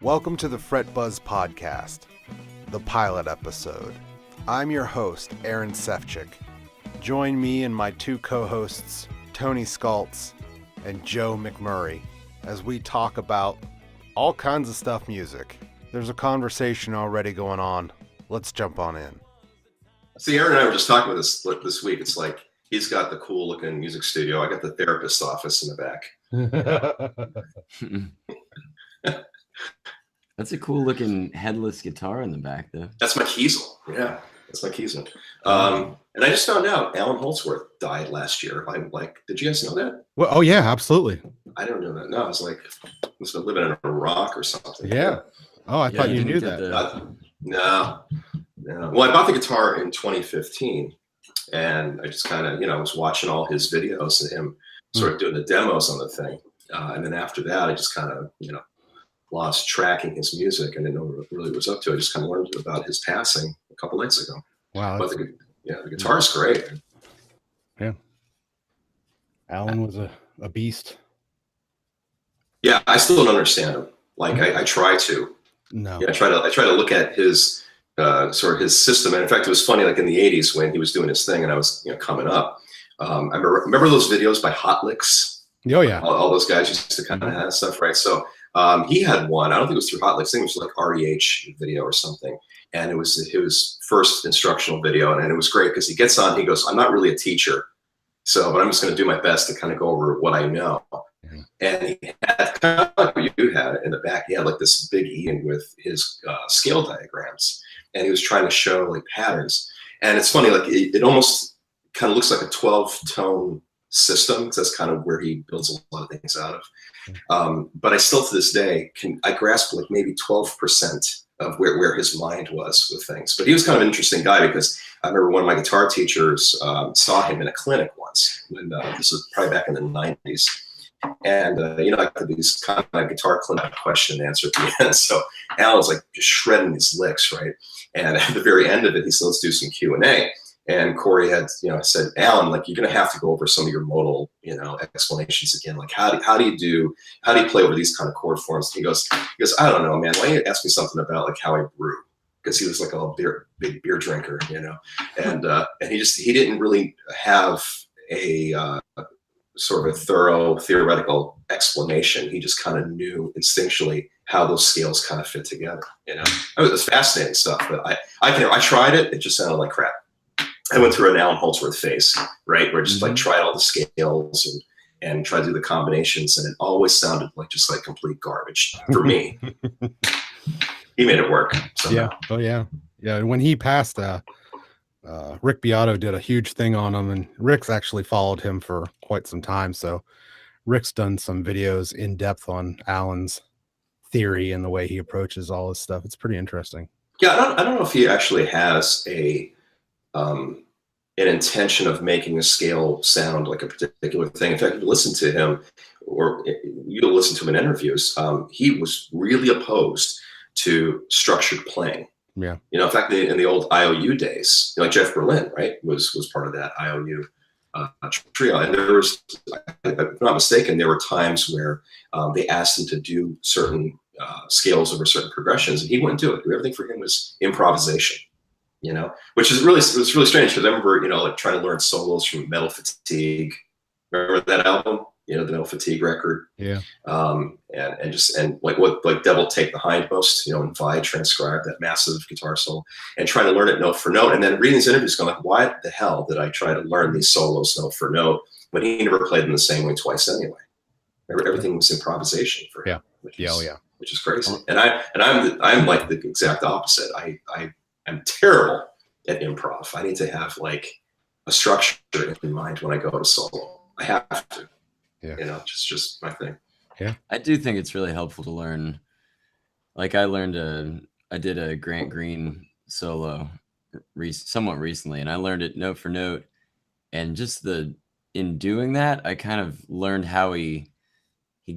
Welcome to the Fret Buzz Podcast, the pilot episode. I'm your host, Aaron Sefchick. Join me and my two co-hosts, Tony Scaltz and Joe McMurray, as we talk about all kinds of stuff music. There's a conversation already going on. Let's jump on in. See, Aaron and I were just talking about this week. It's like he's got the cool looking music studio. I got the therapist's office in the back. That's a cool looking headless guitar in the back, though. That's my Kiesel. Yeah, that's my Kiesel. And I just found out Alan Holdsworth died last year. I'm like, did you guys know that? Well, oh yeah, absolutely. I don't know that. No, I was like, I was living in Iraq or something. Yeah. Oh, I thought you knew that. No. Well, I bought the guitar in 2015, and I just kind of, was watching all his videos of him sort of doing the demos on the thing. And then after that, I just kind of, lost tracking his music and didn't know what really was up to. I just kind of learned about his passing a couple nights ago. Wow. But the guitar's great. Yeah. Alan was a beast. Yeah, I still don't understand him. Like I try to. No. Yeah, I try to look at his sort of his system. And in fact, it was funny, like in the 80s when he was doing his thing and I was coming up. I remember those videos by Hot Licks. Oh yeah. All those guys used to kind of have stuff, right? So he had one. I don't think it was through Hot Licks. I think it was like REH video or something. And it was his first instructional video. And it was great because he gets on, he goes, I'm not really a teacher. But I'm just going to do my best to kind of go over what I know. Mm-hmm. And he had kind of like what you had in the back. He had like this big Ian with his scale diagrams. And he was trying to show like patterns. And it's funny, like it almost kind of looks like a 12-tone system, because that's kind of where he builds a lot of things out of. But I still to this day I grasp like maybe 12% of where his mind was with things. But he was kind of an interesting guy because I remember one of my guitar teachers saw him in a clinic once when this was probably back in the 90s. And I got these kind of guitar clinic question and answer at the end. So Alan was like just shredding these licks, right? And at the very end of it, he said, let's do some Q&A. And Corey had, said, Alan, like, you're going to have to go over some of your modal, explanations again. Like, how do you play over these kind of chord forms? He goes, I don't know, man. Why don't you ask me something about like how I brew? Because he was like a big beer drinker, and he didn't really have a sort of a thorough theoretical explanation. He just kind of knew instinctually how those scales kind of fit together. It was fascinating stuff. But I tried it. It just sounded like crap. I went through an Alan Holdsworth phase, right, where I just like tried all the scales and tried to do the combinations, and it always sounded like just like complete garbage for me. He made it work. Somehow. Yeah. Oh yeah. Yeah. When he passed, Rick Beato did a huge thing on him, and Rick's actually followed him for quite some time. So Rick's done some videos in depth on Alan's theory and the way he approaches all this stuff. It's pretty interesting. Yeah, I don't know if he actually has an intention of making a scale sound like a particular thing. In fact, if you listen to him, or you'll listen to him in interviews, he was really opposed to structured playing. Yeah. In fact, in the old IOU days, like Jeff Berlin, right, was part of that IOU trio. And there was, if I'm not mistaken, there were times where they asked him to do certain scales over certain progressions, and he wouldn't do it. Everything for him was improvisation. Which is really strange, because I remember, like trying to learn solos from Metal Fatigue. Remember that album? The Metal Fatigue record. Yeah. And like Devil Take the Hindmost, and Vi transcribed that massive guitar solo, and trying to learn it note for note. And then reading these interviews going like, why the hell did I try to learn these solos note for note when he never played them the same way twice anyway? Everything was improvisation for him. Yeah. Which is crazy. And I'm like the exact opposite. I'm terrible at improv. I need to have like a structure in mind when I go to solo. I have to. Yeah. Just my thing. Yeah. I do think it's really helpful to learn. Like I did a Grant Green solo somewhat recently, and I learned it note for note. And just in doing that, I kind of learned how he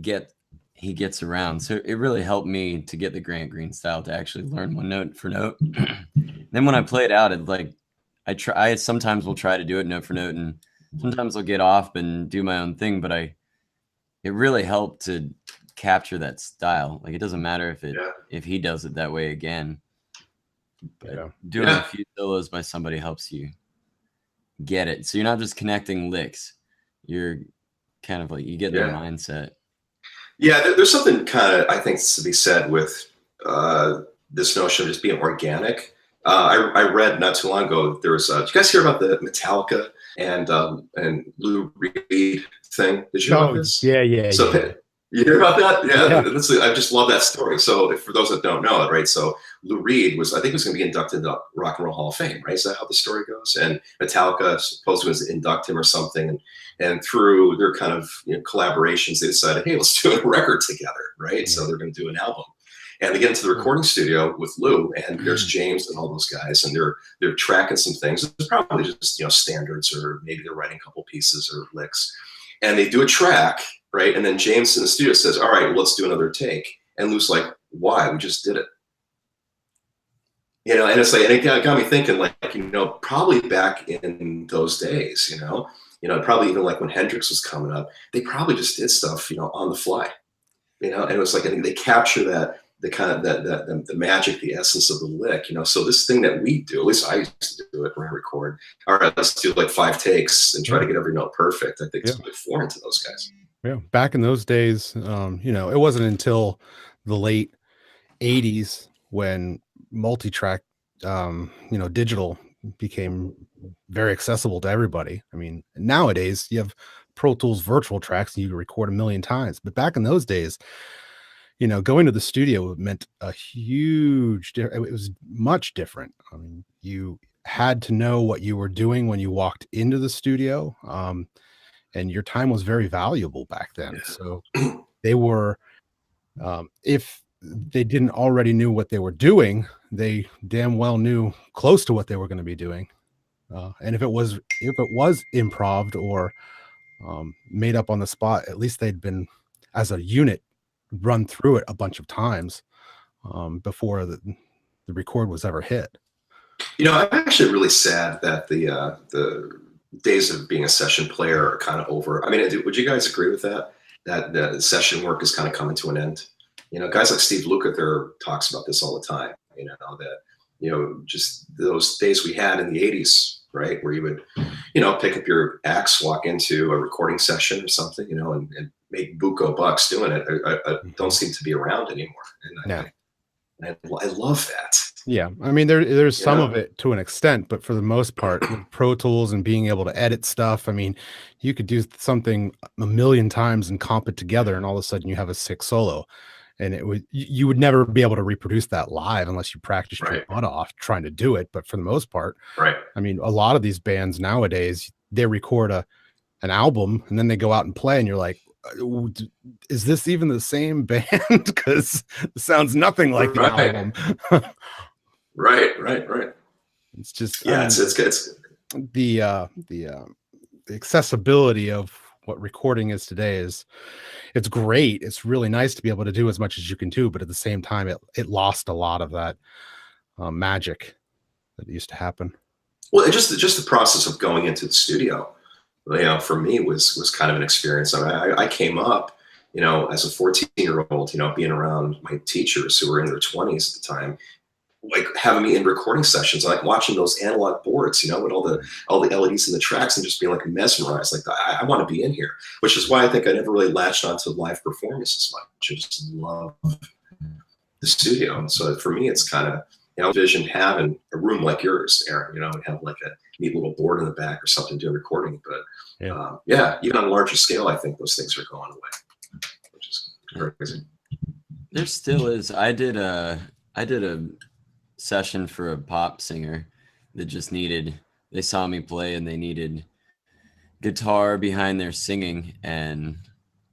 gets around. So it really helped me to get the Grant Green style to actually learn one note for note. Then when I play it out, it's like I sometimes will try to do it note for note, and sometimes I'll get off and do my own thing. But it really helped to capture that style. Like, it doesn't matter Yeah. if he does it that way again, but Yeah. doing a few solos by somebody helps you get it. So you're not just connecting licks, you're kind of like, you get in the mindset. Yeah, there's something kind of, I think, to be said with this notion of just being organic. I read not too long ago, there was, did you guys hear about the Metallica and Lou Reed thing? Did you hear about this? Yeah. So you hear about that? Yeah. I just love that story. So for those that don't know it, right? So Lou Reed was, I think, was going to be inducted into Rock and Roll Hall of Fame, right? Is that how the story goes? And Metallica supposedly was to induct him or something. And through their kind of collaborations, they decided, hey, let's do a record together, right? Mm-hmm. So they're going to do an album. And they get into the recording studio with Lou, and there's James and all those guys, and they're tracking some things. It's probably just standards, or maybe they're writing a couple pieces or licks. And they do a track, right? And then James in the studio says, all right, well, let's do another take. And Lou's like, why? We just did it. And it's like, and it got me thinking, like, probably back in those days, probably even like when Hendrix was coming up, they probably just did stuff, on the fly, and it was like, I think they capture that, the kind of the magic, the essence of the lick, So this thing that we do, at least I used to do it when I record. All right, let's do like 5 takes and try to get every note perfect. I think it's really foreign to those guys. Yeah, back in those days, it wasn't until the late '80s when multi-track, digital became very accessible to everybody. I mean, nowadays you have Pro Tools virtual tracks and you can record a million times, but back in those days, going to the studio meant a huge, it was much different. I mean, you had to know what you were doing when you walked into the studio. And your time was very valuable back then. Yeah. So they were, if they didn't already knew what they were doing, they damn well knew close to what they were going to be doing. And if it was improv or made up on the spot, at least they'd been, as a unit, run through it a bunch of times before the record was ever hit. I'm actually really sad that the days of being a session player are kind of over. I mean, would you guys agree with that? That the session work is kind of coming to an end. Guys like Steve Lukather talks about this all the time. That just those days we had in the '80s, right, where you would, pick up your axe, walk into a recording session or something, and make buco bucks doing it. I don't seem to be around anymore, and I love that. Yeah, I mean, there's some of it to an extent, but for the most part, Pro Tools and being able to edit stuff, I mean, you could do something a million times and comp it together, and all of a sudden you have a sick solo, and you would never be able to reproduce that live unless you practiced your butt off trying to do it. But for the most part, I mean, a lot of these bands nowadays, they record an album and then they go out and play, and you're like, is this even the same band? Because it sounds nothing like the album. Right. It's just, it's good. The accessibility of what recording is today it's great. It's really nice to be able to do as much as you can do, but at the same time, it lost a lot of that magic that used to happen. Well, just the process of going into the studio, for me was kind of an experience. I came up, as a 14-year-old, being around my teachers who were in their 20s at the time, like having me in recording sessions, like watching those analog boards, with all the LEDs in the tracks, and just being like mesmerized. Like, I want to be in here, which is why I think I never really latched onto live performance as much. I just love the studio. And so for me, it's kind of, vision having a room like yours, Aaron, and have like a neat little board in the back or something doing recording. But even on a larger scale, I think those things are going away, which is crazy. There still is. I did a session for a pop singer that just they saw me play and they needed guitar behind their singing, and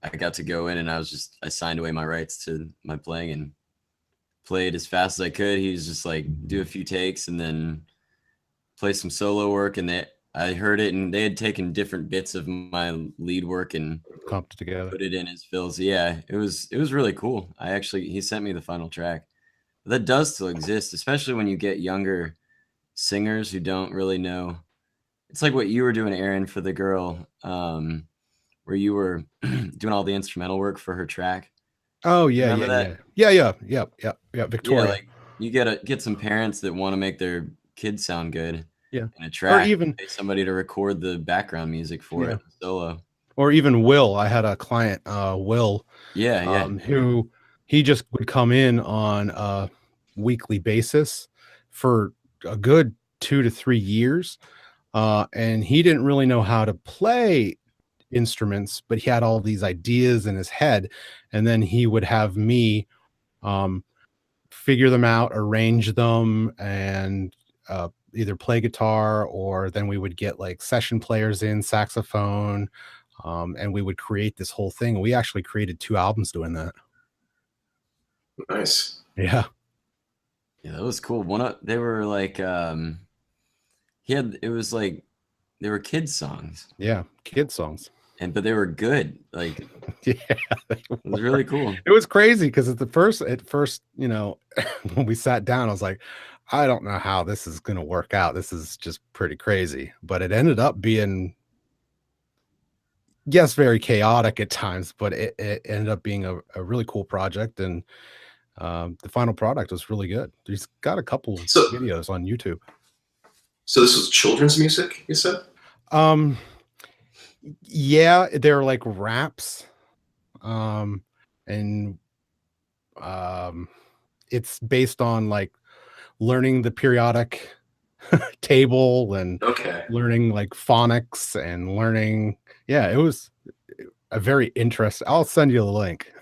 I got to go in and I signed away my rights to my playing and played as fast as I could. He was just like, do a few takes and then play some solo work, and I heard it, and they had taken different bits of my lead work and comped together, put it in as fills. Yeah, it was really cool. He sent me the final track. That does still exist, especially when you get younger singers who don't really know. It's like what you were doing, Aaron, for the girl, where you were doing all the instrumental work for her track. Oh yeah, Remember yeah, that? yeah. Yeah, Victoria. like you get some parents that want to make their kids sound good Yeah. in a Or track, even pay somebody to record the background music for yeah. it solo. Or even Will. I had a client, Will, Yeah, yeah. who he just would come in on a weekly basis for a good 2 to 3 years. And he didn't really know how to play instruments, but he had all these ideas in his head. And then he would have me um, figure them out, arrange them, and either play guitar, or then we would get like session players in, saxophone, and we would create this whole thing. We actually created 2 albums doing that. Nice. Yeah. Yeah, that was cool. They were like it was like they were kids songs. Yeah. Kid songs. But they were good. Like Yeah. it was really cool. It was crazy because at first, when we sat down, I was like, I don't know how this is going to work out. This is just pretty crazy. But it ended up being, yes, very chaotic at times, but it ended up being a really cool project. And the final product was really good. He's got a couple So, videos on YouTube. so this was children's music, you said? Yeah, they're like raps. And it's based on like learning the periodic table and Okay. learning like phonics and learning. Yeah, it was a very interesting. I'll send you the link.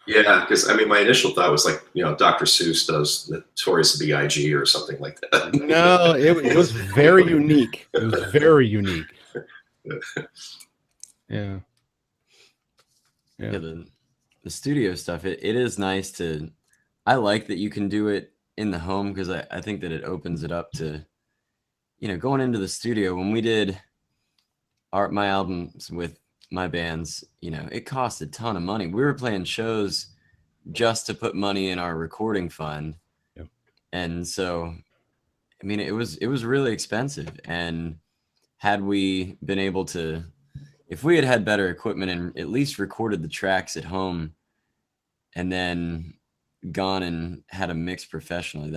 Yeah, because I mean, my initial thought was like, Dr. Seuss does Notorious B.I.G. or something like that. No, it was very unique. It was very unique. Yeah. Yeah, the studio stuff, it is nice I like that you can do it in the home, because I think that it opens it up to, going into the studio. When we did my albums with my bands, it cost a ton of money. We were playing shows just to put money in our recording fund. Yeah. And so, I mean, it was really expensive. And had we been able to, if we had better equipment and at least recorded the tracks at home and then gone and had them mixed professionally,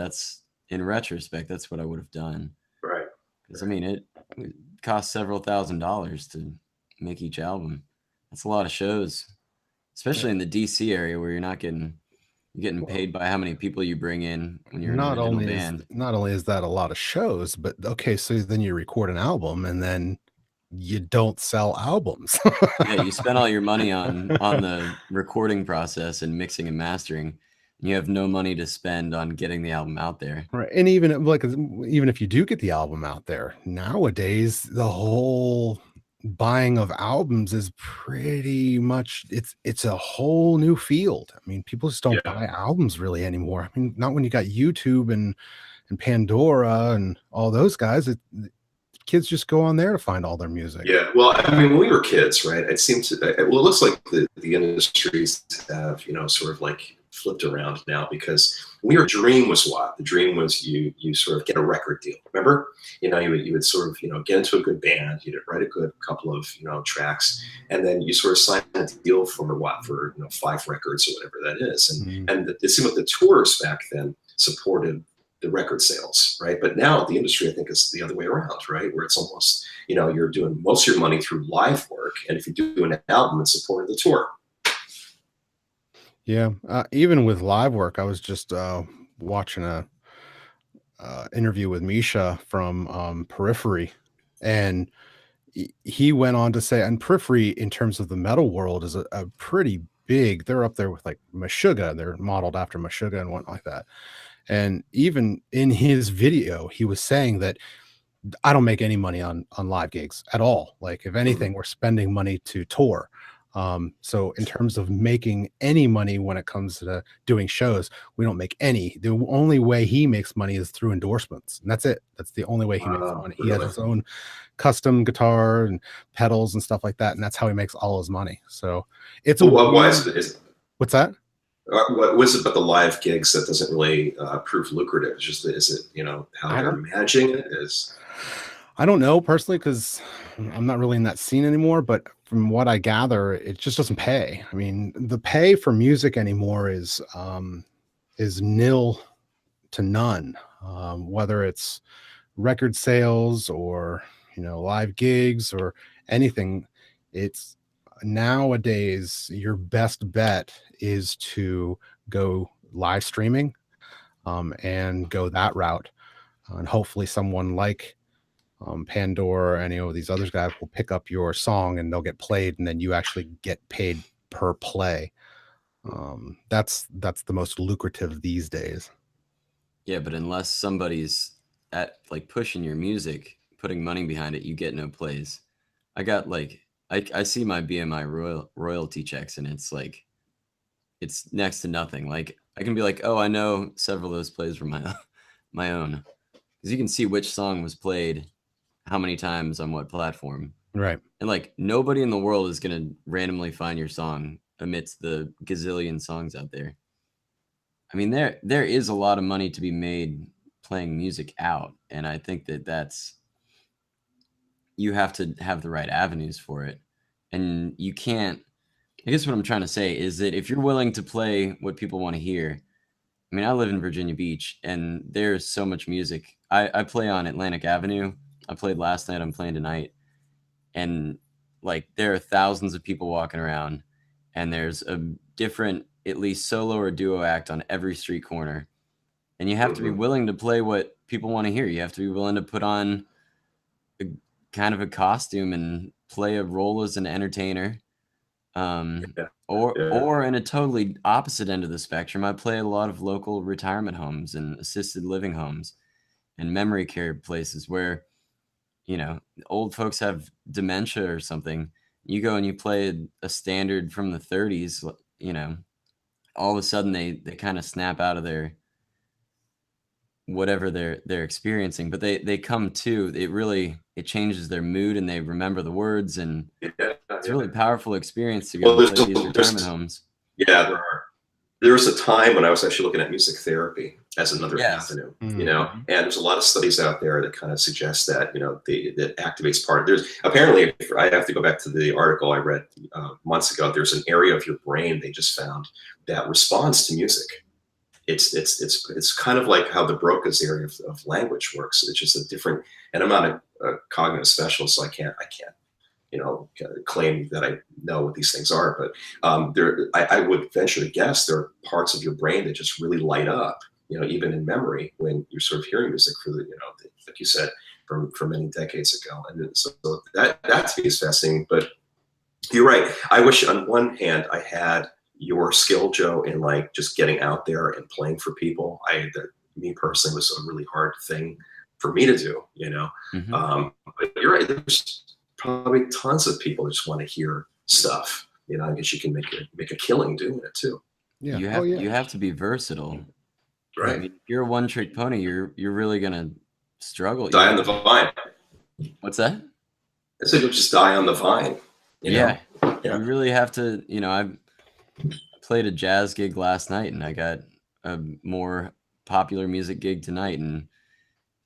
in retrospect, that's what I would have done. Right. Because I mean, it cost several $1,000s to make each album. That's a lot of shows, especially in the DC area where you're getting paid by how many people you bring in when you're not an original only band. Not only is that a lot of shows, but okay, so then you record an album and then you don't sell albums. Yeah, you spend all your money on the recording process and mixing and mastering, and you have no money to spend on getting the album out there. Right. And even if you do get the album out there, nowadays the whole buying of albums is pretty much it's a whole new field. I mean, people just don't buy albums really anymore. I mean, not when you got YouTube and Pandora and all those guys. Kids just go on there to find all their music. Yeah, well, I mean, when we were kids, right? It seemed it looks like the industries have, sort of like flipped around now, because dream was what? The dream was you sort of get a record deal. Remember? You would sort of, get into a good band, you'd write a good couple of, tracks, and then you sort of sign a deal for 5 records or whatever that is. And it seemed like the tours back then supported the record sales, right? But now the industry, I think, is the other way around, right? Where it's almost, you're doing most of your money through live work, and if you do an album, it's supporting the tour. Yeah, even with live work, I was just watching a interview with Misha from Periphery, and he went on to say, and Periphery, in terms of the metal world, is a pretty big. They're up there with like Meshuggah. They're modeled after Meshuggah and whatnot like that. And even in his video, he was saying that I don't make any money on live gigs at all. Like, if anything, we're spending money to tour. So in terms of making any money when it comes to doing shows, we don't make any. The only way he makes money is through endorsements, and that's it. That's the only way he makes money. He has his own custom guitar and pedals and stuff like that, and that's how he makes all his money. So it's why is it? What's that? What was it about the live gigs that doesn't really prove lucrative? It's just, is it, how they're managing it is? I don't know personally, because I'm not really in that scene anymore, but from what I gather, it just doesn't pay. I mean, the pay for music anymore is nil to none, whether it's record sales or, live gigs or anything. It's nowadays your best bet is to go live streaming, and go that route. And hopefully someone like Pandora or any of these other guys will pick up your song and they'll get played, and then you actually get paid per play. That's the most lucrative these days. Yeah, but unless somebody's at like pushing your music, putting money behind it, you get no plays. I got like I see my BMI royalty checks, and it's like it's next to nothing. Like I can be like, oh, I know several of those plays were my own, because you can see which song was played, how many times on what platform, Right? and like nobody in the world is gonna randomly find your song amidst the gazillion songs out there. I mean, there is a lot of money to be made playing music out, and I think that's you have to have the right avenues for it, and you can't. I guess what I'm trying to say is that if you're willing to play what people want to hear, I mean, I live in Virginia Beach, and there's so much music. I play on Atlantic Avenue. I played last night. I'm playing tonight, and like there are thousands of people walking around, and there's a different, at least solo or duo act on every street corner, and you have to be willing to play what people want to hear. You have to be willing to put on a kind of a costume and play a role as an entertainer. Or in a totally opposite end of the spectrum, I play a lot of local retirement homes and assisted living homes and memory care places where, old folks have dementia or something. You go and you play a standard from the 30s, all of a sudden they kind of snap out of their whatever they're experiencing, but they come to it changes their mood, and they remember the words, and it's a really powerful experience to go play these retirement homes. Yeah, there was a time when I was actually looking at music therapy as another avenue, and there's a lot of studies out there that kind of suggest that, that activates part. There's apparently, I have to go back to the article I read months ago. There's an area of your brain they just found that responds to music. It's kind of like how the Broca's area of language works. It's just a different, and I'm not a cognitive specialist, so I can't claim that I know what these things are, but I would venture to guess there are parts of your brain that just really light up, even in memory when you're sort of hearing music for like you said, from many decades ago. And so that to me is fascinating. But you're right. I wish on one hand I had your skill, Joe, in like just getting out there and playing for people. Me personally was a really hard thing for me to do, but you're right. There's probably tons of people that just want to hear stuff. I guess you can make a killing doing it too. Yeah. You have to be versatile. Right. I mean, if you're a one-trick pony, you're really gonna struggle. Die on the vine. What's that? I said you'll just die on the vine. You really have to. I played a jazz gig last night, and I got a more popular music gig tonight, and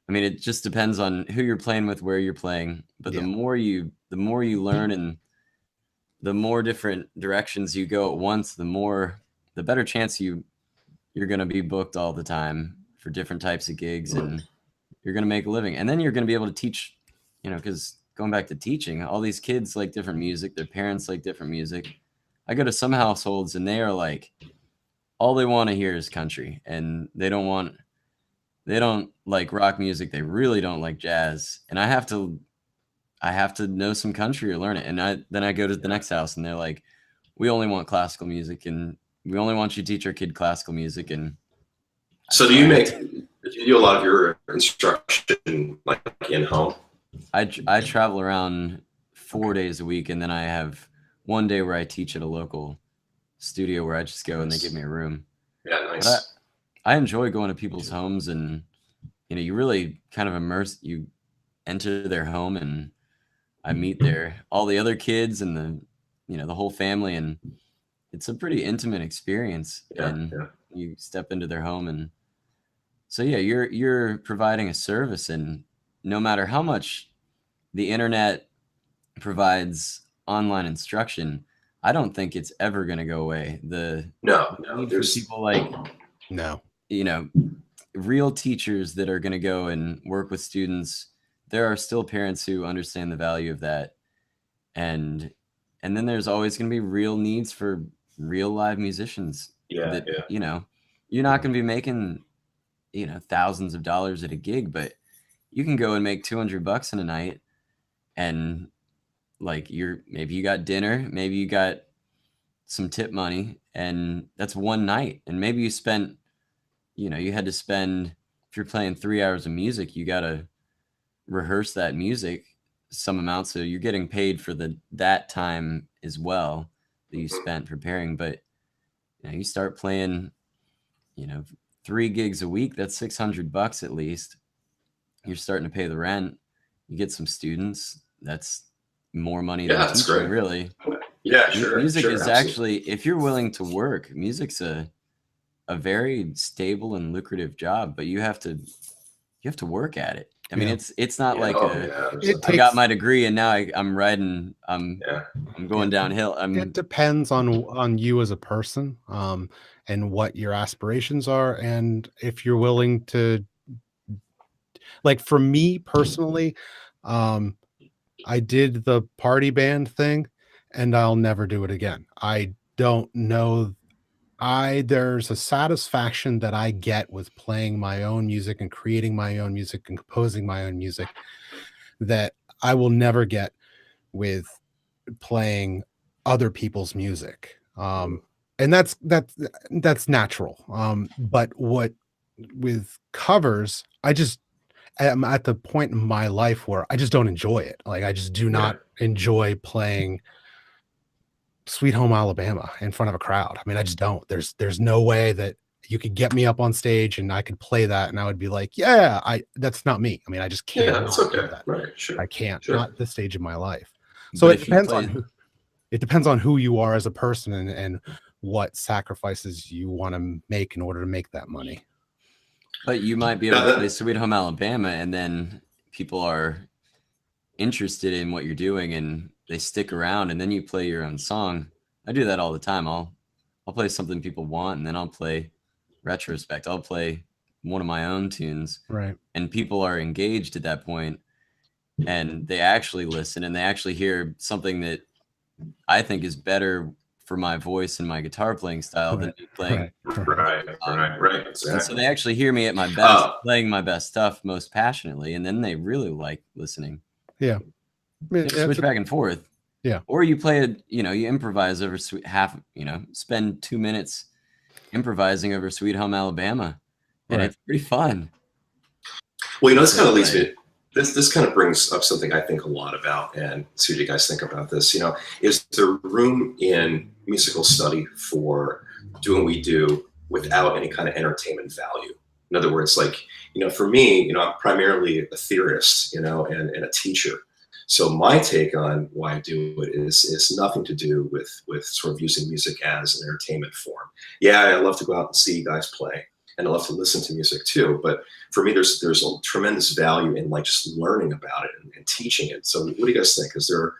I mean, it just depends on who you're playing with, where you're playing. But the more you learn, and the more different directions you go at once, the better chance you're going to be booked all the time for different types of gigs, and you're going to make a living. And then you're going to be able to teach, because going back to teaching, all these kids like different music, their parents like different music. I go to some households, and they are like, all they want to hear is country, and they don't like rock music. They really don't like jazz. And I have to know some country or learn it. And then I go to the next house, and they're like, we only want classical music, and we only want you to teach our kid classical music. And so do you do a lot of your instruction like in home? I travel around 4 days a week, and then I have one day where I teach at a local studio where I just go and they give me a room. Yeah, nice. But I enjoy going to people's homes, and you really kind of you enter their home, and I meet all the other kids and the whole family, and it's a pretty intimate experience. You step into their home, and so you're providing a service, and no matter how much the internet provides online instruction, I don't think it's ever going to go away. The need for there's people like, No. you know, real teachers that are going to go and work with students. There are still parents who understand the value of that. And then there's always going to be real needs for real live musicians. Yeah. You know, you're not going to be making, you know, thousands of dollars at a gig, but you can go and make $200 in a night, and like maybe you got dinner, maybe you got some tip money, and that's one night. And maybe you spent, you know, you had to spend, if you're playing 3 hours of music, you got to rehearse that music some amount, so you're getting paid for that time as well that you spent preparing. But you know, you start playing, you know, 3 gigs a week, that's $600 at least. You're starting to pay the rent. You get some students, that's more money than that's teaching, great. really. Yeah, sure. Music is absolutely. actually, if you're willing to work, music's a very stable and lucrative job, but you have to work at it. I mean, it's not like I got my degree and now I'm riding, I'm going downhill. It depends on you as a person, and what your aspirations are, and if you're willing to, like, for me personally, I did the party band thing and I'll never do it again. I don't know. There's a satisfaction that I get with playing my own music and creating my own music and composing my own music that I will never get with playing other people's music. And that's natural. But with covers, I'm at the point in my life where I just don't enjoy it. Like, I just do not enjoy playing Sweet Home Alabama in front of a crowd. I mean, I just don't. There's no way that you could get me up on stage and I could play that and I would be like, that's not me. I mean, I just can't. Yeah, that's okay. Do that. Right, sure. I can't. Sure. Not at this stage of my life. So it depends on who you are as a person and what sacrifices you want to make in order to make that money. But you might be able to play Sweet Home Alabama, and then people are interested in what you're doing and they stick around, and then you play your own song. I do that all the time. I'll play something people want, and then I'll play retrospect. I'll play one of my own tunes. Right. And people are engaged at that point, and they actually listen, and they actually hear something that I think is better for my voice and my guitar playing style than me playing. Right. Exactly. So they actually hear me at my best, playing my best stuff most passionately, and then they really like listening. Yeah. I mean, switch back and forth. Yeah. Or you play you improvise over spend 2 minutes improvising over Sweet Home Alabama, and it's pretty fun. Well, this kind of leads me. This kind of brings up something I think a lot about, and see what you guys think about this. Is there room in musical study for doing what we do without any kind of entertainment value? In other words, like, for me, I'm primarily a theorist, and a teacher. So my take on why I do it is nothing to do with sort of using music as an entertainment form. Yeah, I love to go out and see guys play, and I love to listen to music too. But for me, there's a tremendous value in like just learning about it and teaching it. So what do you guys think? Is there,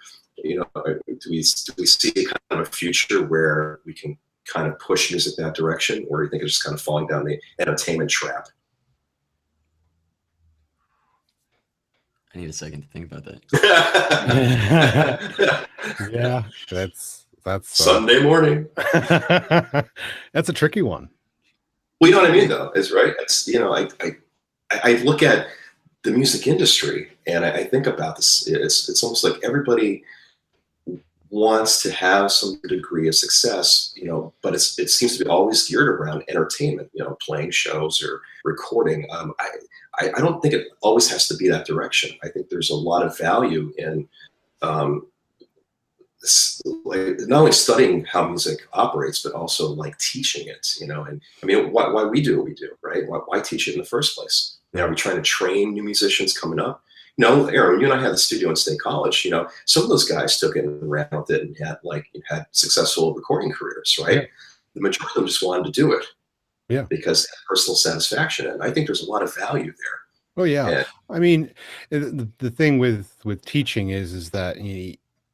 do we see kind of a future where we can kind of push music that direction, or do you think it's just kind of falling down the entertainment trap? I need a second to think about that. Yeah, that's Sunday morning. That's a tricky one. Well, you know what I mean, though, is right. It's I look at the music industry and I think about this. It's almost like everybody wants to have some degree of success, but it seems to be always geared around entertainment, playing shows or recording. I don't think it always has to be that direction. I think there's a lot of value in like not only studying how music operates, but also like teaching it, and I mean, why we do what we do, right? Why teach it in the first place? Are we trying to train new musicians coming up? Aaron, you and I had the studio in State College, some of those guys took it and ran with it and had successful recording careers, right? Yeah. The majority of them just wanted to do it. Yeah. Because personal satisfaction. And I think there's a lot of value there. Oh yeah. I mean, the thing with teaching is that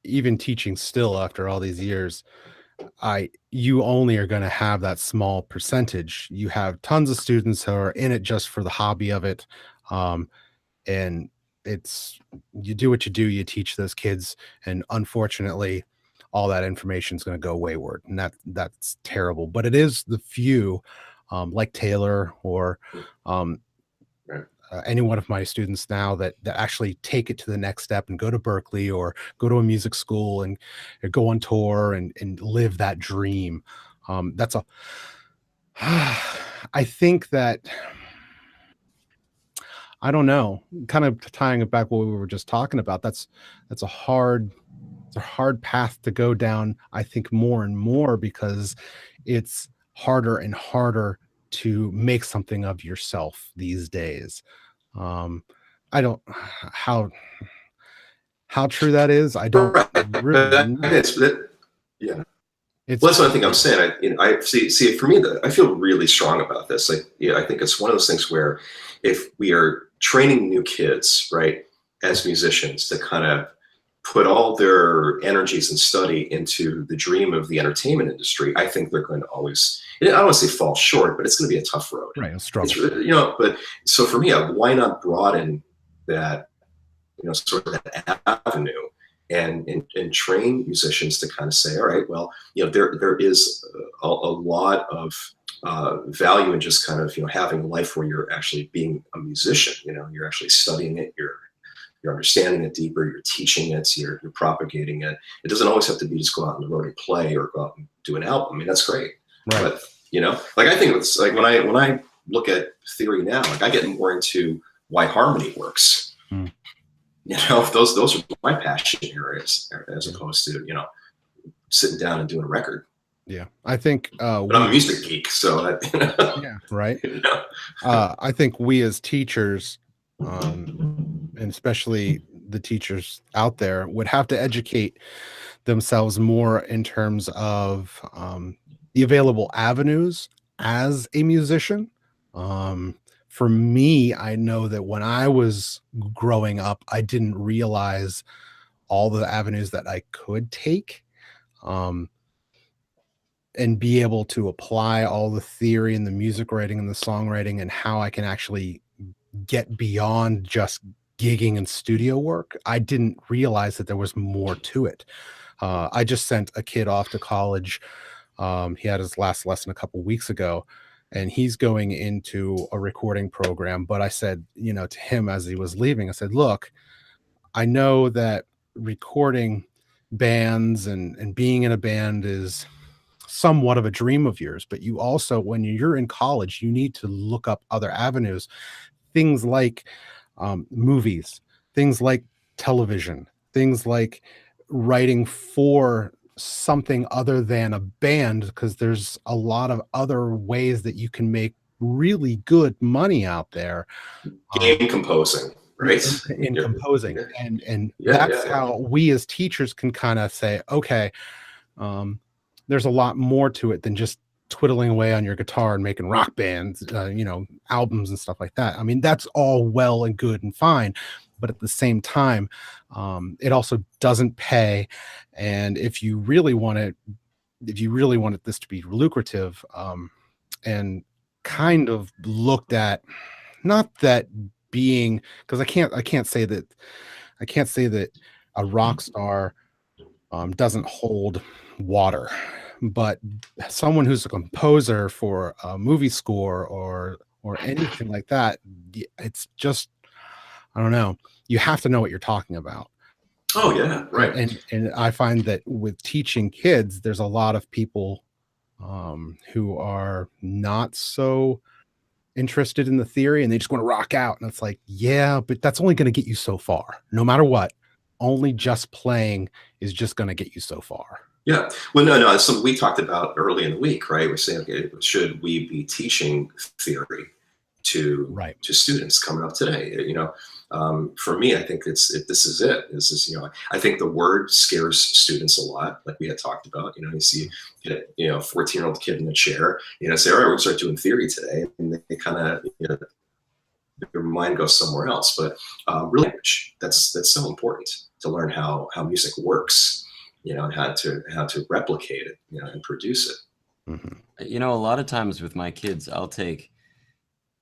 even teaching still after all these years, you only are going to have that small percentage. You have tons of students who are in it just for the hobby of it. And you do what you do, you teach those kids. And unfortunately, all that information is going to go wayward, and that's terrible. But it is the few, like Taylor or, Right. any one of my students now that actually take it to the next step and go to Berkeley or go to a music school and go on tour and live that dream. That's a, I think that, I don't know, kind of tying it back what we were just talking about. That's a hard path to go down, I think, more and more, because it's harder and harder to make something of yourself these days. I don't how true that is. I don't really know. Yeah. Well, that's what I think I'm saying. I see for me, I feel really strong about this. I think it's one of those things where if we are training new kids, right, as musicians, to kind of put all their energies and study into the dream of the entertainment industry, I think they're going to always, I don't want to say fall short, but it's going to be a tough road. Right, a struggle. It's really, but so for me, why not broaden that, sort of that avenue and train musicians to kind of say, all right, well, there is a lot of value in just kind of, having a life where you're actually being a musician. You're actually studying it, you're understanding it deeper, you're teaching it, you're propagating it. It doesn't always have to be just go out on the road and play or go out and do an album. I mean, that's great. Right. But, I think it's like when I look at theory now, I get more into why harmony works. Those are my passion areas, as opposed to, sitting down and doing a record. Yeah, I think but I'm a music geek, so yeah, right. I think we as teachers, and especially the teachers out there, would have to educate themselves more in terms of the available avenues as a musician. For me, I know that when I was growing up, I didn't realize all the avenues that I could take, and be able to apply all the theory and the music writing and the songwriting, and how I can actually get beyond just gigging and studio work. I didn't realize that there was more to it. I just sent a kid off to college. He had his last lesson a couple weeks ago, and he's going into a recording program. But I said, to him as he was leaving, I said, look, I know that recording bands and being in a band is somewhat of a dream of yours, but you also, when you're in college, you need to look up other avenues, things like movies, things like television, things like writing for something other than a band, because there's a lot of other ways that you can make really good money out there. Game composing, right? In composing. And that's how we as teachers can kind of say, okay, there's a lot more to it than just twiddling away on your guitar and making rock bands, albums and stuff like that. I mean, that's all well and good and fine, but at the same time, it also doesn't pay. And if you really wanted this to be lucrative, and kind of looked at, not that being, because I can't say that a rock star doesn't hold water, but someone who's a composer for a movie score or anything like that, it's just, I don't know, you have to know what you're talking about. Oh yeah, right. And I find that with teaching kids, there's a lot of people who are not so interested in the theory, and they just want to rock out, and it's like, yeah, but that's only going to get you so far. No matter what, only just playing is just going to get you so far. Yeah. Well, no. It's something we talked about early in the week, right? We're saying, okay, should we be teaching theory to students coming up today? For me, I think this is it. This is, I think the word scares students a lot, like we had talked about. You see, a 14-year-old kid in a chair, say, all right, we're going to start doing theory today, and they kind of, your mind goes somewhere else. But really, that's so important to learn how music works, and how to replicate it, and produce it. Mm-hmm. A lot of times with my kids,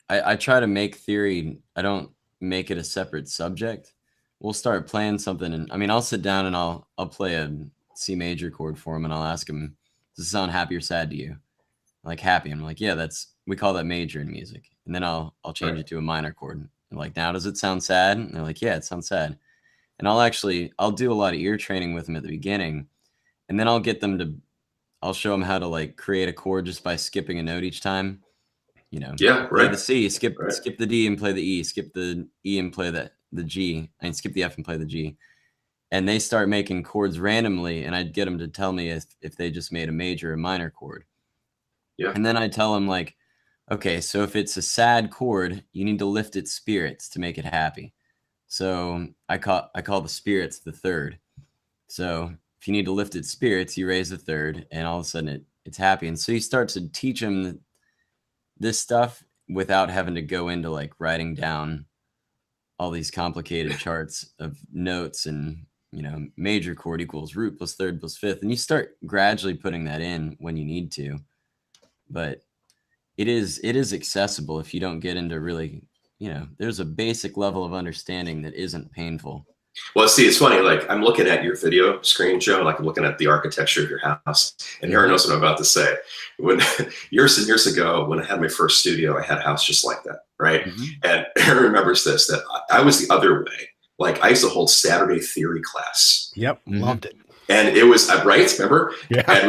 I try to make theory. I don't make it a separate subject. We'll start playing something, and I'll sit down and I'll play a C major chord for them, and I'll ask them, does it sound happy or sad to you? Like happy. I'm like, yeah, we call that major in music. And then I'll change it to a minor chord. And like, now does it sound sad? And they're like, yeah, it sounds sad. And I'll do a lot of ear training with them at the beginning, and then I'll show them how to like create a chord just by skipping a note each time. Play the C, skip the D and play the E, skip the E and play the G, and skip the F and play the G. And they start making chords randomly, and I'd get them to tell me if they just made a major or minor chord. Yeah. And then I tell them like, okay, so if it's a sad chord, you need to lift its spirits to make it happy. So I call the spirits the third. So if you need to lift its spirits, you raise the third, and all of a sudden it's happy. And so you start to teach them this stuff without having to go into like writing down all these complicated charts of notes and, major chord equals root plus third plus fifth. And you start gradually putting that in when you need to. But it is accessible if you don't get into really, there's a basic level of understanding that isn't painful. Well, see, it's funny. Like I'm looking at your video screen, Joe. Like I'm looking at the architecture of your house, and Aaron knows what I'm about to say. When years and years ago, when I had my first studio, I had a house just like that, right? Mm-hmm. And Aaron remembers this. That I was the other way. Like I used to hold Saturday theory class. Yep, loved it. And it was right. Remember? Yeah. And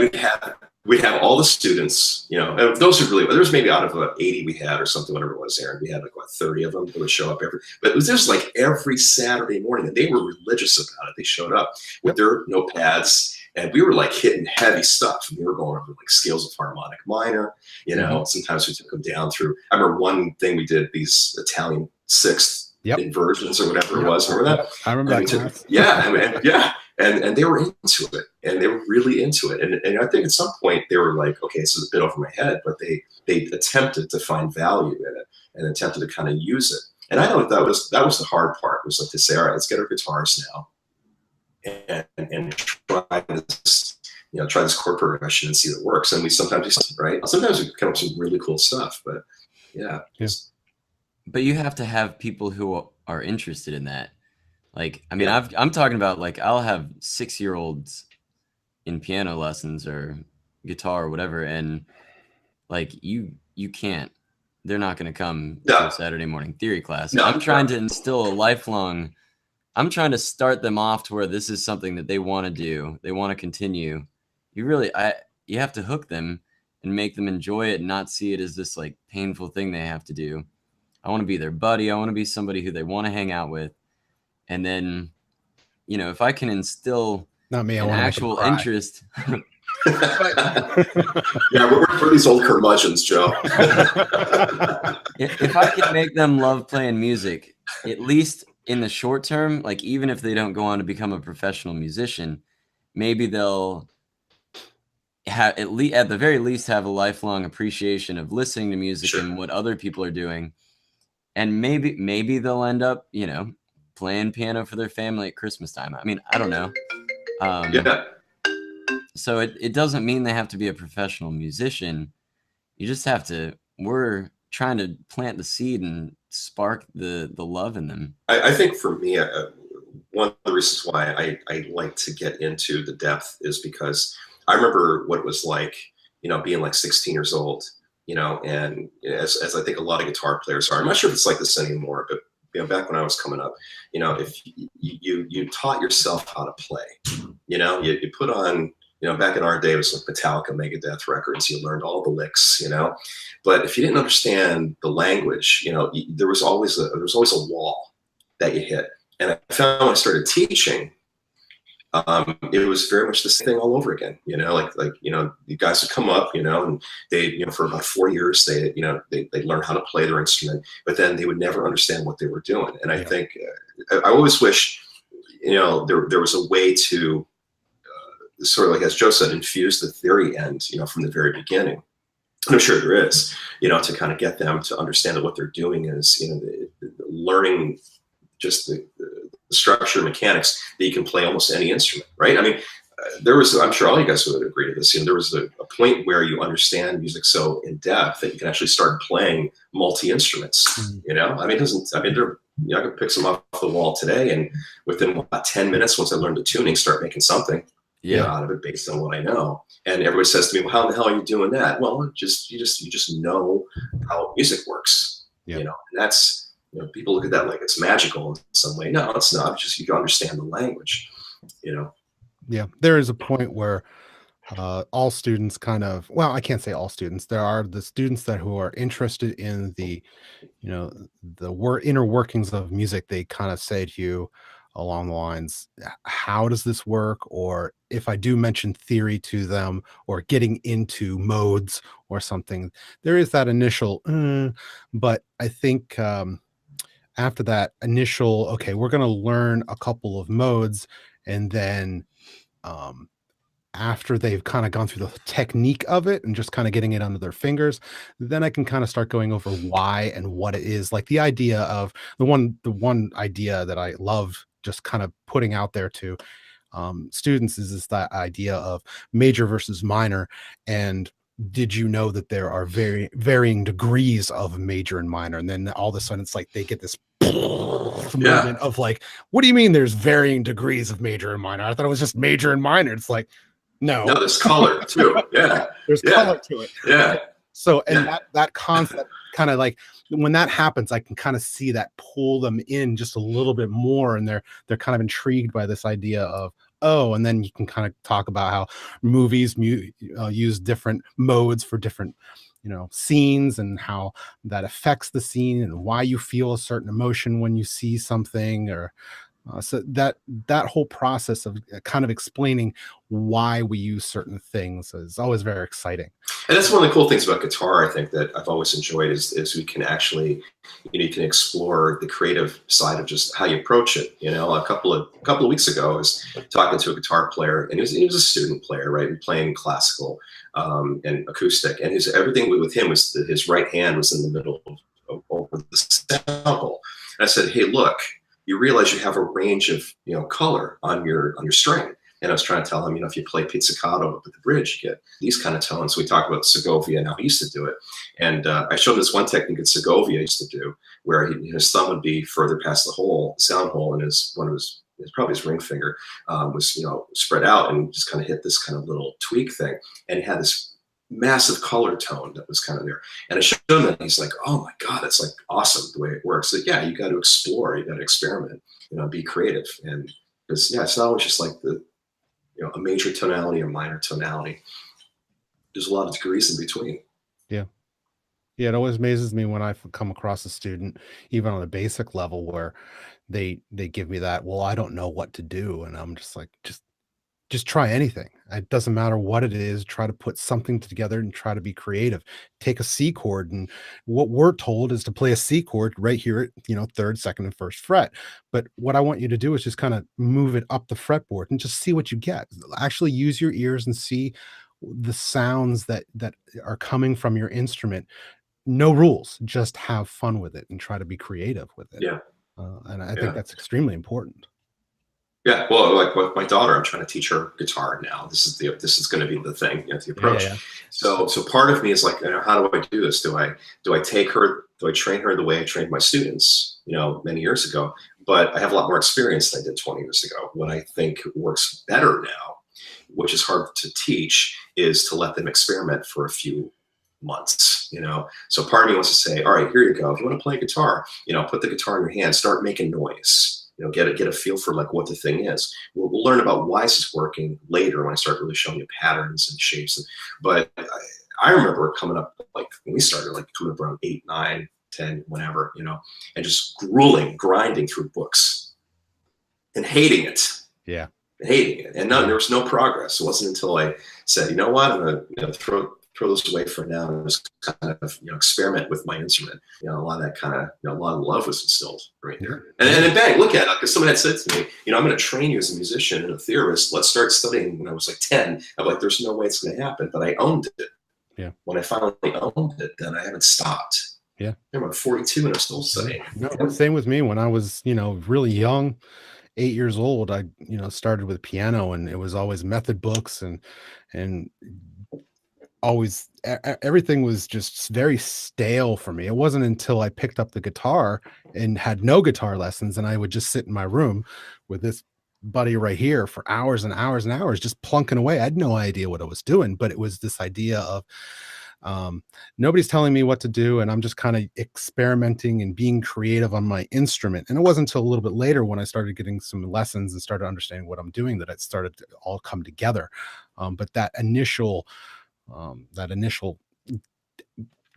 we'd have all the students, and those are really, there was maybe out of 80 we had or something, whatever it was, Aaron, we had like 30 of them that would show up but it was just like every Saturday morning, and they were religious about it. They showed up with their notepads, and we were like hitting heavy stuff. And we were going over like scales of harmonic minor, sometimes we took them down through, I remember one thing we did, these Italian sixth inversions or whatever it was. Remember that? I remember that. Yeah. And they were into it, and they were really into it. And I think at some point they were like, okay, this is a bit over my head, but they attempted to find value in it and attempted to kind of use it. And I know that was the hard part, was like to say, all right, let's get our guitars now and try this, try this chord progression and see if it works. And sometimes we come up with some really cool stuff, but yeah. But you have to have people who are interested in that. Like, I'm talking about like, I'll have 6-year-olds in piano lessons or guitar or whatever. And like, you can't, they're not going to come to a Saturday morning theory class. I'm trying to instill I'm trying to start them off to where this is something that they want to do. They want to continue. You have to hook them and make them enjoy it and not see it as this like painful thing they have to do. I want to be their buddy. I want to be somebody who they want to hang out with. And then, if I can instill an actual interest. Yeah, we're these old curmudgeons, Joe. If I can make them love playing music, at least in the short term, like even if they don't go on to become a professional musician, maybe they'll have at the very least have a lifelong appreciation of listening to music and what other people are doing. And maybe they'll end up, playing piano for their family at Christmas time. I don't know. So it doesn't mean they have to be a professional musician. You just have to, we're trying to plant the seed and spark the love in them. I think for me, one of the reasons why I like to get into the depth is because I remember what it was like, being like 16 years old, and as I think a lot of guitar players are. I'm not sure if it's like this anymore, but back when I was coming up, if you taught yourself how to play, you put on, back in our day, it was like Metallica, Megadeth records. You learned all the licks, but if you didn't understand the language, there was always a wall that you hit. And I found when I started teaching, it was very much the same thing all over again. The guys would come up, and they, for about 4 years, they learn how to play their instrument, but then they would never understand what they were doing. And I think I always wish, there was a way to sort of like, as Joe said, infuse the theory end, from the very beginning. And I'm sure there is, to kind of get them to understand that what they're doing is, learning just the structure and mechanics that you can play almost any instrument, right? I mean, I'm sure all you guys would agree to this. There was a point where you understand music so in depth that you can actually start playing multi-instruments. I mean, I could pick some off the wall today, and within about 10 minutes, once I learned the tuning, start making something out of it based on what I know. And everybody says to me, well, how the hell are you doing that? Well, you just know how music works, and that's, people look at that like it's magical in some way. No, it's not. It's just, you understand the language, Yeah, there is a point where all students I can't say all students. There are the students who are interested in the inner workings of music. They kind of say to you along the lines, how does this work? Or if I do mention theory to them or getting into modes or something, there is that initial, but I think after that initial, okay, we're going to learn a couple of modes, and then after they've kind of gone through the technique of it and just kind of getting it under their fingers, then I can kind of start going over why and what it is. Like the idea of the one idea that I love just kind of putting out there to students is that idea of major versus minor. And did you know that there are varying degrees of major and minor? And then all of a sudden it's like they get this moment of like, what do you mean there's varying degrees of major and minor? I thought it was just major and minor. It's like, no, there's color too. Yeah. There's color to it. Yeah. So, and that concept kind of like, when that happens, I can kind of see that pull them in just a little bit more. And they're kind of intrigued by this idea of, and then you can kind of talk about how movies use different modes for different, scenes, and how that affects the scene and why you feel a certain emotion when you see something, or so that whole process of kind of explaining why we use certain things is always very exciting. And that's one of the cool things about guitar, I think, that I've always enjoyed is we can actually, you can explore the creative side of just how you approach it. A couple of weeks ago, I was talking to a guitar player, and he was a student player, right, and playing classical and acoustic, and everything with him was that his right hand was in the middle of over the sound hole. And I said, hey, look, you realize you have a range of color on your string. And I was trying to tell him, if you play pizzicato with the bridge, you get these kind of tones. We talked about Segovia and how he used to do it. And I showed this one technique that Segovia used to do, where his thumb would be further past the sound hole, and his probably his ring finger was spread out and just kind of hit this kind of little tweak thing. And he had this massive color tone that was kind of there. And I showed him that, and he's like, oh my God, it's like awesome the way it works. So yeah, you got to explore, you got to experiment, be creative. And because it's not always just like a major tonality or minor tonality. There's a lot of degrees in between. Yeah. It always amazes me when I come across a student, even on a basic level, where they give me that, well, I don't know what to do. And I'm just like, just try anything. It doesn't matter what it is. Try to put something together and try to be creative. Take a C chord, and what we're told is to play a C chord right here at third, second, and first fret. But what I want you to do is just kind of move it up the fretboard and just see what you get. Actually use your ears and see the sounds that are coming from your instrument. No rules. Just have fun with it and try to be creative with it. Yeah. And I think that's extremely important. Yeah, well, like with my daughter, I'm trying to teach her guitar now. This is going to be the thing, the approach. Yeah. So part of me is like, how do I do this? Do I take her? Do I train her the way I trained my students, many years ago? But I have a lot more experience than I did 20 years ago. What I think works better now, which is hard to teach, is to let them experiment for a few months. So part of me wants to say, all right, here you go. If you want to play guitar, put the guitar in your hand, start making noise. Get a feel for like what the thing is. We'll learn about why this is working later when I start really showing you patterns and shapes. But I remember coming up, like when we started, like coming up around 8, 9, 10, whenever, and just grinding through books and hating it. Yeah. Hating it. And there was no progress. It wasn't until I said, you know what, I'm going to throw those away for now and just kind of experiment with my instrument. A lot of that kind of a lot of love was instilled right there. And then bang, look at it, because someone had said to me, I'm going to train you as a musician and a theorist. Let's start studying when I was like 10. I'm like, there's no way it's going to happen, but I owned it. Yeah. When I finally owned it, then I haven't stopped. Yeah. I'm 42 and I'm still studying. No, same with me. When I was, really young, 8 years old, I, started with piano, and it was always method books, and always everything was just very stale for me. It wasn't until I picked up the guitar and had no guitar lessons, and I would just sit in my room with this buddy right here for hours and hours and hours, just plunking away. I had no idea what I was doing, but it was this idea of um, nobody's telling me what to do, and I'm just kind of experimenting and being creative on my instrument. And it wasn't until a little bit later, when I started getting some lessons and started understanding what I'm doing, that it started to all come together. But that initial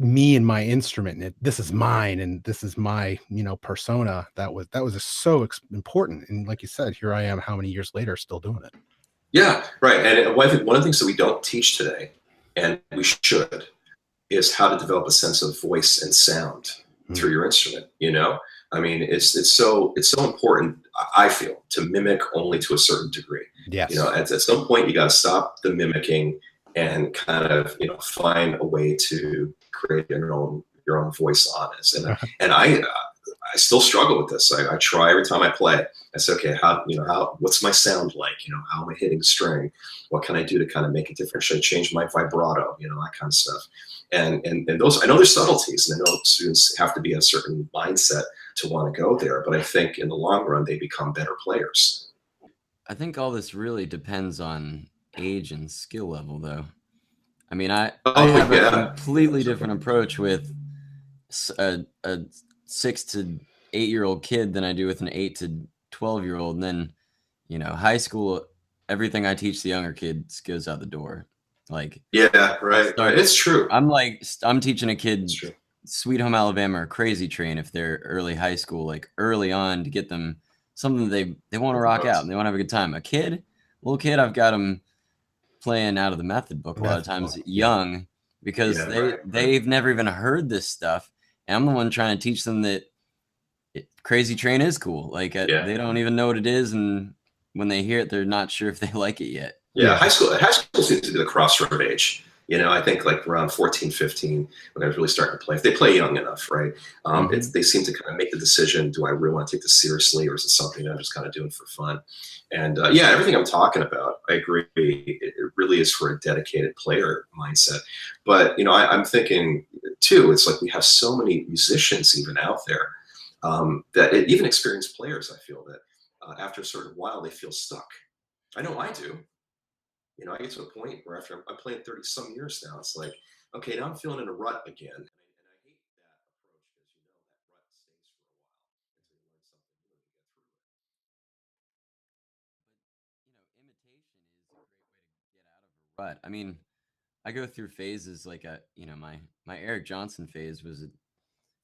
me and my instrument, and this is mine, and this is my persona, that was just so important. And like you said, here I am, how many years later, still doing it. Yeah, right. And one of the things that we don't teach today, and we should, is how to develop a sense of voice and sound through your instrument. I mean, it's so important, I feel, to mimic only to a certain degree. Yes. At some point you got to stop the mimicking and kind of find a way to create your own voice on it. And I still struggle with this. I try every time I play. I say, okay, what's my sound like? How am I hitting the string? What can I do to kind of make it different? Should I change my vibrato? That kind of stuff. And those, I know there's subtleties, and I know students have to be in a certain mindset to want to go there. But I think in the long run, they become better players. I think all this really depends on age and skill level, though. I mean, I have a completely different approach with a 6 to 8-year-old kid than I do with an 8 to 12-year-old. And then, high school, everything I teach the younger kids goes out the door. Like, yeah, right. It's true. I'm teaching a kid Sweet Home Alabama or Crazy Train if they're early high school, like early on, to get them something that they want to rock out and they want to have a good time. Little kid, I've got them playing out of the method book a lot of times young, because they've never even heard this stuff. And I'm the one trying to teach them that Crazy Train is cool. Like they don't even know what it is, and when they hear it, they're not sure if they like it yet. Yeah, high school seems to be the crossroad age. I think like around 14, 15, when they're really starting to play. If they play young enough, right? They seem to kind of make the decision, do I really want to take this seriously, or is it something that I'm just kind of doing for fun? And everything I'm talking about, I agree. It really is for a dedicated player mindset. But, I'm thinking too, it's like we have so many musicians even out there that even experienced players, I feel that after a certain while, they feel stuck. I know I do. I get to a point where after I'm playing 30 some years now, it's like, okay, now I'm feeling in a rut again. And I hate that approach, because that rut stays for a while until you learn something new to get through it. But, imitation is a great way to get out of a rut. I mean, I go through phases like my Eric Johnson phase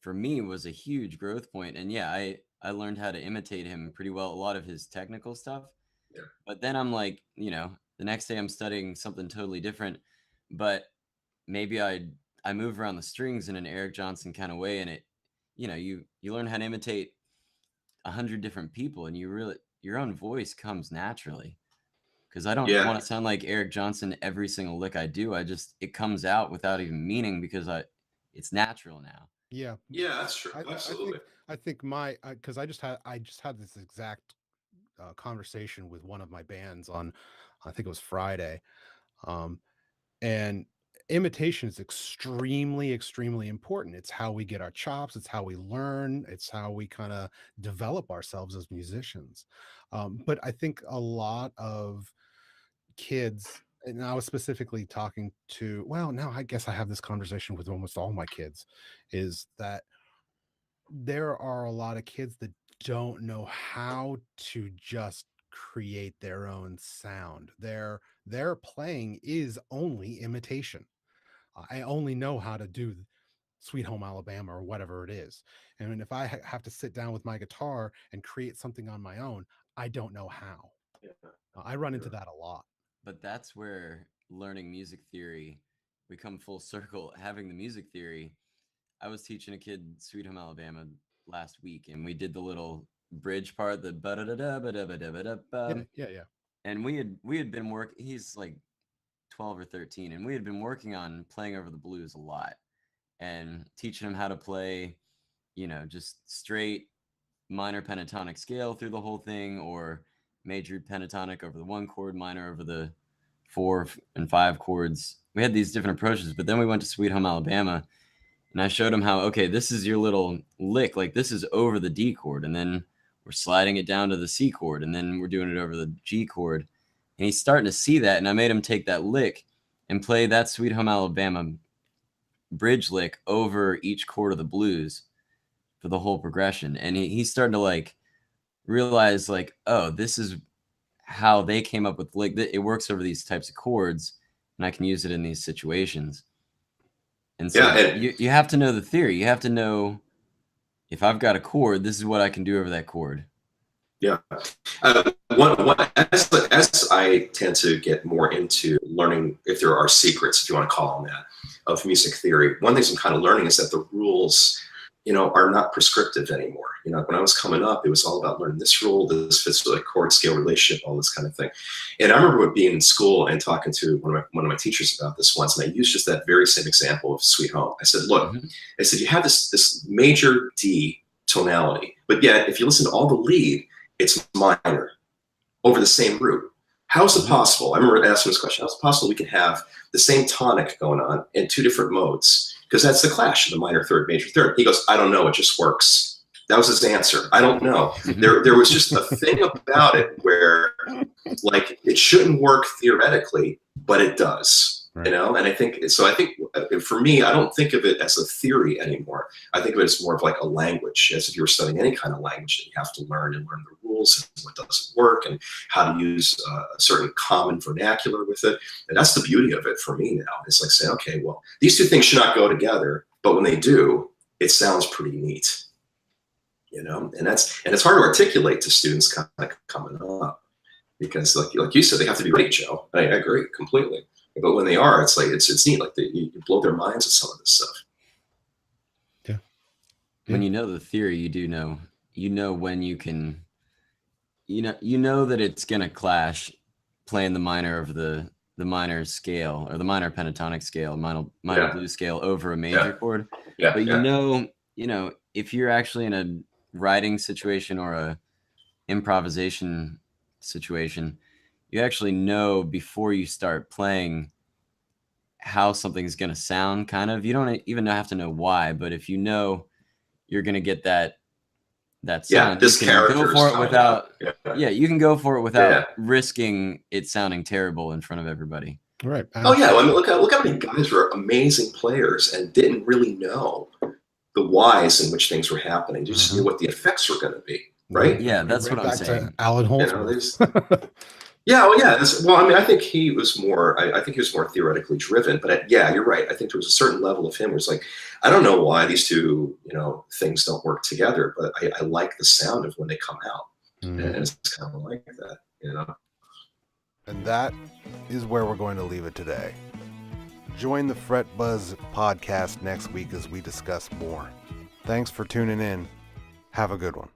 for me was a huge growth point. And I learned how to imitate him pretty well, a lot of his technical stuff. Yeah. But then I'm like, the next day I'm studying something totally different, but maybe I move around the strings in an Eric Johnson kind of way, and it, you learn how to imitate 100 different people, and your own voice comes naturally. Because I don't want to sound like Eric Johnson every single lick I do. It comes out without even meaning, because it's natural now. Yeah, that's true. Absolutely. I think because I just had this exact conversation with one of my bands on, I think it was Friday, and imitation is extremely, extremely important. It's how we get our chops. It's how we learn. It's how we kind of develop ourselves as musicians. But I think a lot of kids, and I was specifically talking to, well, now I guess I have this conversation with almost all my kids, is that there are a lot of kids that don't know how to just create their own sound. Their playing is only imitation. I only know how to do Sweet Home Alabama or whatever it is. And if I have to sit down with my guitar and create something on my own, I don't know how. I run into that a lot. But that's where learning music theory, we come full circle. Having the music theory, I was teaching a kid Sweet Home Alabama last week, and we did the little bridge part, the ba da da da ba da ba da ba da. Yeah. And we had been he's like 12 or 13, and we had been working on playing over the blues a lot. and teaching him how to play, just straight minor pentatonic scale through the whole thing, or major pentatonic over the 1 chord, minor over the 4 and 5 chords. We had these different approaches, but then we went to Sweet Home Alabama, and I showed him how, okay, this is your little lick, like this is over the D chord, and then we're sliding it down to the C chord, and then we're doing it over the G chord. And he's starting to see that, and I made him take that lick and play that Sweet Home Alabama bridge lick over each chord of the blues for the whole progression. And he's starting to like realize like, oh, this is how they came up with lick. It works over these types of chords, and I can use it in these situations. And so you have to know the theory. You have to know, if I've got a chord, this is what I can do over that chord. Yeah. As I tend to get more into learning, if there are secrets, if you want to call them that, of music theory, one thing I'm kind of learning is that the rules, are not prescriptive anymore. When I was coming up, it was all about learning this rule, this fits with a chord scale relationship, all this kind of thing. And I remember being in school and talking to one of my teachers about this once, and I used just that very same example of Sweet Home. I said, look, I said, you have this major D tonality, but yet if you listen to all the lead, it's minor over the same root. How is it possible? I remember asking this question. How is it possible we can have the same tonic going on in 2 different modes? Because that's the clash of the minor third, major third. He goes, I don't know. It just works. That was his answer. I don't know. There was just a thing about it where, like, it shouldn't work theoretically, but it does. Right. And I think so. I think for me, I don't think of it as a theory anymore. I think of it as more of like a language, as if you were studying any kind of language that you have to learn the rules and what doesn't work and how to use a certain common vernacular with it. And that's the beauty of it for me now. It's like saying, okay, well, these 2 things should not go together, but when they do, it sounds pretty neat. And it's hard to articulate to students kind of coming up, because like you said, they have to be ready, Joe. I agree completely. But when they are, it's like it's neat. Like you blow their minds with some of this stuff. Yeah. When you know the theory, you do know. When you can. That it's gonna clash, playing the minor over the minor scale, or the minor pentatonic scale, minor blues scale over a major chord. Yeah. But if you're actually in a writing situation or a improvisation situation, you actually know before you start playing how something's going to sound, kind of. You don't even have to know why, but if you know you're going to get that sound, this character go for it without you can go for it without risking it sounding terrible in front of everybody. Right. Oh yeah, I mean, look how many guys were amazing players and didn't really know the whys in which things were happening. You just knew what the effects were going to be, right? Yeah, that's what I'm saying. Alan Holmes. I think he was more. I think he was more theoretically driven. But you're right. I think there was a certain level of him where it's like, I don't know why these 2, things don't work together, but I like the sound of when they come out, and it's kind of like that, And that is where we're going to leave it today. Join the Fret Buzz podcast next week as we discuss more. Thanks for tuning in. Have a good one.